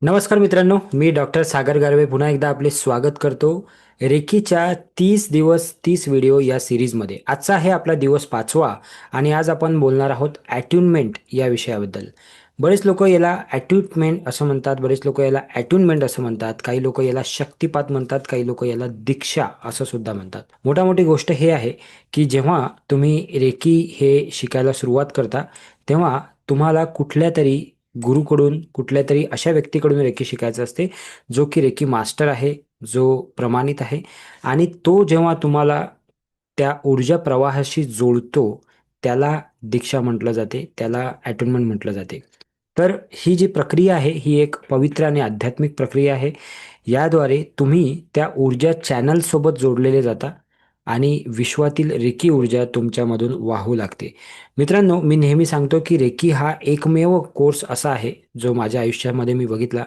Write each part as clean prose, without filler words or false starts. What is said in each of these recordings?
नमस्कार मित्रांनो, मी डॉक्टर सागर गारवे पुन्हा एकदा आपले स्वागत करतो रेकीच्या 30 दिवस 30 व्हिडिओ या सिरीजमध्ये. आजचा आहे आपला दिवस 5वा आणि आज आपण बोलणार आहोत ॲट्युनमेंट या विषयाबद्दल. बरेच लोक याला ॲट्युनमेंट असं म्हणतात, बरेच लोक याला ॲट्युनमेंट असं म्हणतात, काही लोक याला शक्तिपात म्हणतात, काही लोक याला दीक्षा असं सुद्धा म्हणतात. मोठी गोष्ट हे आहे की जेव्हा तुम्ही रेकी हे शिकायला सुरुवात करता तेव्हा तुम्हाला कुठल्या तरी गुरुकडून, कुठल्या तरी अशा व्यक्तीकडून रेकी शिकायचं असते, जो की रेकी मास्टर आहे, जो प्रमाणित आहे. आणि तो जेव्हा तुम्हाला त्या ऊर्जा प्रवाहाशी जोडतो, त्याला दीक्षा म्हटलं जाते, त्याला ॲटोनमेंट म्हटलं जाते. तर ही जी प्रक्रिया आहे, ही एक पवित्र आणि आध्यात्मिक प्रक्रिया आहे. याद्वारे तुम्ही त्या ऊर्जा चॅनलसोबत जोडलेले जाता आणि विश्वातील रेकी ऊर्जा तुमच्यामधून वाहू लागते. मित्रांनो, मी नेहमी सांगतो की रेकी हा एकमेव कोर्स असा आहे, जो माझ्या आयुष्यामध्ये मी बघितला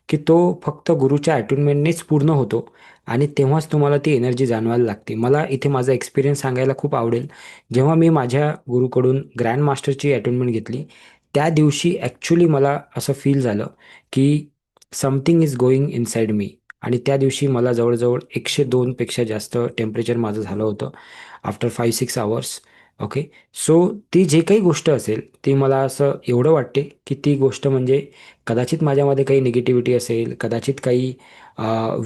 की तो फक्त गुरुच्या अटूनमेंटनेच पूर्ण होतो आणि तेव्हाच तुम्हाला ती एनर्जी जाणवायला लागते. मला इथे माझा एक्सपिरियन्स सांगायला खूप आवडेल. जेव्हा मी माझ्या गुरुकडून ग्रँड मास्टरची अटूनमेंट घेतली, त्या दिवशी ॲक्च्युली मला असं फील झालं की something is going inside me. आणि त्या दिवशी मला जवळजवळ 102 पेक्षा जास्त टेम्परेचर माझं झालं होतं आफ्टर 5-6 आवर्स. ओके. सो ती जे काही गोष्ट असेल, ती मला असं एवढं वाटते की ती गोष्ट म्हणजे कदाचित माझ्यामध्ये काही निगेटिव्हिटी असेल, कदाचित काही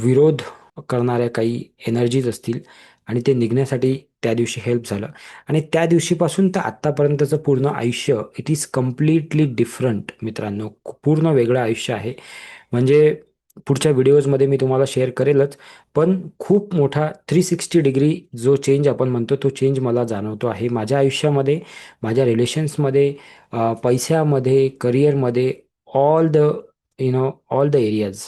विरोध करणाऱ्या काही एनर्जीज असतील आणि ते निघण्यासाठी त्या दिवशी हेल्प झालं. आणि त्या दिवशीपासून तर आत्तापर्यंतचं पूर्ण आयुष्य इट इज कम्प्लिटली डिफरंट मित्रांनो. पूर्ण वेगळं आयुष्य आहे. म्हणजे पुढच्या व्हिडिओजमध्ये मी तुम्हाला शेअर करेलच, पण खूप मोठा 360 डिग्री जो चेंज आपण म्हणतो, तो चेंज मला जाणवतो आहे माझ्या आयुष्यामध्ये, माझ्या रिलेशन्समध्ये, पैशामध्ये, करिअरमध्ये, all the all the areas.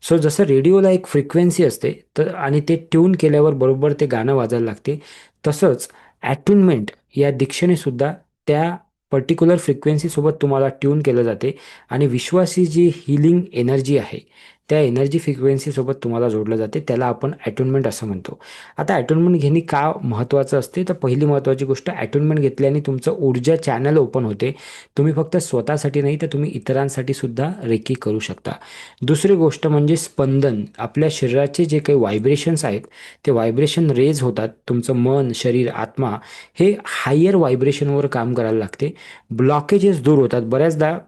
So जसं रेडिओला एक फ्रिक्वेन्सी असते तर आणि ते ट्यून केल्यावर बरोबर ते गाणं वाजायला लागते, तसंच ॲट्युनमेंट या दीक्षेने सुद्धा त्या पर्टिक्युलर फ्रिक्वेन्सीसोबत तुम्हाला ट्यून केलं जाते आणि विश्वासी जी हीलिंग एनर्जी आहे, त्या एनर्जी फ्रिक्वेन्सीसोबत तुम्हाला जोडलं जाते. त्याला आपण ॲटोनमेंट असं म्हणतो. आता ॲटोनमेंट घेणे का महत्त्वाचं असते, तर पहिली महत्त्वाची गोष्ट, ॲटोनमेंट घेतल्याने तुमचं ऊर्जा चॅनल ओपन होते. तुम्ही फक्त स्वतःसाठी नाही, तर तुम्ही इतरांसाठी सुद्धा रेकी करू शकता. दुसरी गोष्ट म्हणजे स्पंदन. आपल्या शरीराचे जे काही व्हायब्रेशन्स आहेत, ते व्हायब्रेशन रेज होतात. तुमचं मन, शरीर, आत्मा हे हायर व्हायब्रेशनवर काम करायला लागते. ब्लॉकेजेस दूर होतात. बऱ्याचदा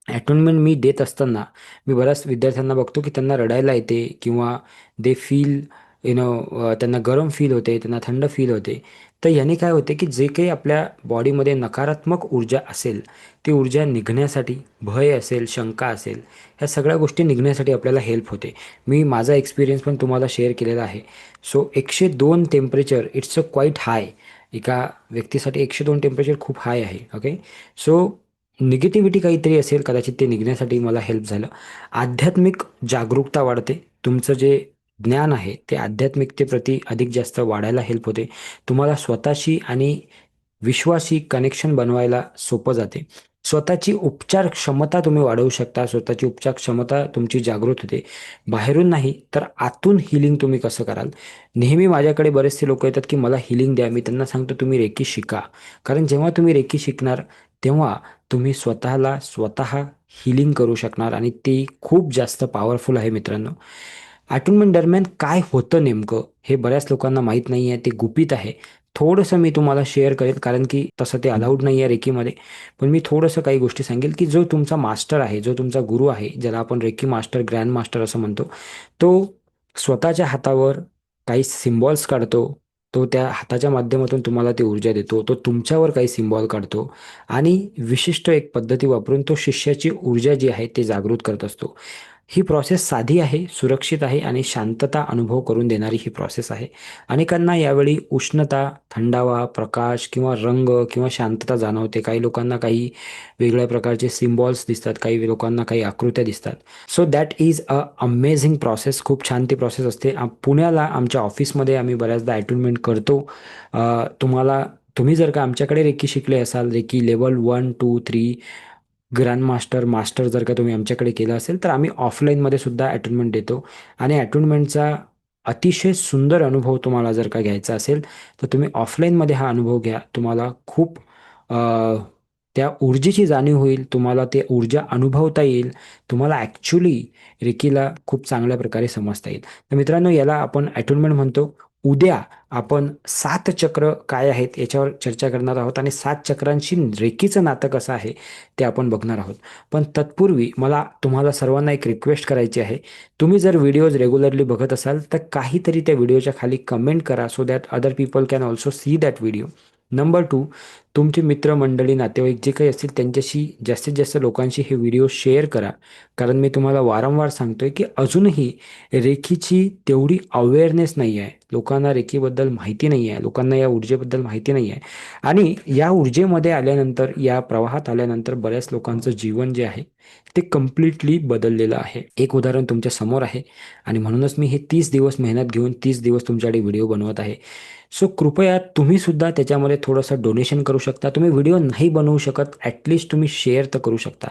ॲटोनमेंट मी देत असताना मी बऱ्याच विद्यार्थ्यांना बघतो की त्यांना रडायला येते किंवा दे फील त्यांना गरम फील होते, त्यांना थंड फील होते. तर याने काय होते की जे काही आपल्या बॉडीमध्ये नकारात्मक ऊर्जा असेल, ती ऊर्जा निघण्यासाठी, भय असेल, शंका असेल, ह्या सगळ्या गोष्टी निघण्यासाठी आपल्याला हेल्प होते. मी माझा एक्सपिरियन्स पण तुम्हाला शेअर केलेला आहे. So 102 temperature it's a quite high. एका व्यक्तीसाठी 102 टेम्परेचर खूप हाय आहे. ओके. सो निगेटिव्हिटी काहीतरी असेल, कदाचित ते निघण्यासाठी मला हेल्प झालं. आध्यात्मिक जागरूकता वाढते. तुमचं जे ज्ञान आहे ते आध्यात्मिकतेप्रती अधिक जास्त वाढायला हेल्प होते. तुम्हाला स्वतःशी आणि विश्वाशी कनेक्शन बनवायला सोपं जाते. स्वतःची उपचार क्षमता तुम्ही वाढवू शकता. स्वतःची उपचार क्षमता तुमची जागृत होते. बाहेरून नाही तर आतून हिलिंग तुम्ही कसं कराल. नेहमी माझ्याकडे बरेचसे लोक येतात की मला हिलिंग द्या. मी त्यांना सांगतो तुम्ही रेकी शिका. कारण जेव्हा तुम्ही रेकी शिकणार तेव्हा तुम्ही स्वतःला स्वतः हिलिंग करू शकणार आणि ते खूप जास्त पॉवरफुल आहे मित्रांनो. अटोनमेंट दरम्यान काय होतं नेमकं हे बऱ्याच लोकांना माहीत नाही आहे, ते गुपित आहे. थोडंसं मी तुम्हाला शेअर करेल कारण की तसं ते अलाउड नाही आहे रेकीमध्ये. पण मी थोडंसं काही गोष्टी सांगेल की जो तुमचा मास्टर आहे, जो तुमचा गुरु आहे, ज्याला आपण रेकी मास्टर, ग्रँड मास्टर असं म्हणतो, तो स्वतःच्या हातावर काही सिम्बॉल्स काढतो. तो त्या हाताच्या माध्यमातून तुम्हाला ती ऊर्जा देतो. तो तुमच्यावर काही सिम्बॉल काढतो आणि विशिष्ट एक पद्धती वापरून तो शिष्याची ऊर्जा जी आहे ते जागृत करत असतो. ही प्रोसेस साधी आहे, सुरक्षित आहे आणि शांतता अनुभव करून देणारी ही प्रोसेस आहे. अनेकांना यावेळी उष्णता, थंडावा, प्रकाश किंवा रंग किंवा शांतता जाणवते. काही लोकांना काही वेगळ्या प्रकारचे सिम्बॉल्स दिसतात, काही लोकांना काही आकृत्या दिसतात. So that is a amazing process. खूप छान ती प्रोसेस असते. पुण्याला आमच्या ऑफिसमध्ये आम्ही बऱ्याचदा अटोनमेंट करतो. तुम्ही जर का आमच्याकडे रेकी शिकले असाल, reiki level 1, 2, 3, grand master, master जर का तुम्ही आमच्याकडे केलं असेल, तर आम्ही ऑफलाईनमध्ये सुद्धा अटोनमेंट देतो. आणि अटोनमेंटचा अतिशय सुंदर अनुभव तुम्हाला जर का घ्यायचा असेल, तर तुम्ही ऑफलाईनमध्ये हा अनुभव घ्या. तुम्हाला खूप त्या ऊर्जेची जाणीव होईल, तुम्हाला ते ऊर्जा अनुभवता येईल, तुम्हाला ॲक्च्युली रेकीला खूप चांगल्या प्रकारे समजता येईल. तर मित्रांनो, याला आपण अटोनमेंट म्हणतो. उद्या आपण 7 चक्र काय आहेत याच्यावर चर्चा करणार आहोत आणि 7 चक्रांशी रेकीचं नातं कसं आहे ते आपण बघणार आहोत. पण तत्पूर्वी मला तुम्हाला सर्वांना एक रिक्वेस्ट करायची आहे. तुम्ही जर व्हिडिओज रेग्युलरली बघत असाल तर काहीतरी त्या व्हिडिओच्या खाली कमेंट करा, so that other people can also see that video. Number 2, तुमचे मित्रमंडळी, नातेवाईक जे काही असतील त्यांच्याशी जास्तीत जास्त लोकांशी हे व्हिडिओ शेअर करा. कारण मी तुम्हाला वारंवार सांगतोय की अजूनही रेकीची तेवढी अवेअरनेस नाही आहे. लोकांना रेकीबद्दल माहिती नाही आहे, लोकांना या ऊर्जेबद्दल माहिती नाही आहे. आणि या ऊर्जेमध्ये आल्यानंतर, या प्रवाहात आल्यानंतर बऱ्याच लोकांचं जीवन जे आहे ते कम्प्लिटली बदललेलं आहे. एक उदाहरण तुमच्या समोर आहे आणि म्हणूनच मी हे 30 दिवस मेहनत घेऊन 30 दिवस तुमच्याकडे व्हिडिओ बनवत आहे. सो कृपया तुम्ही सुद्धा त्याच्यामध्ये थोडंसं डोनेशन करू शकता. तुम्ही व्हिडिओ नाही बनवू शकत, ॲटलिस्ट तुम्ही शेअर तर करू शकता,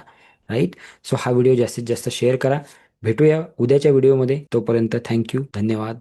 राईट? सो हा व्हिडिओ जास्तीत जास्त शेअर करा. भेटूया उद्याच्या व्हिडिओमध्ये. तोपर्यंत थँक्यू, धन्यवाद.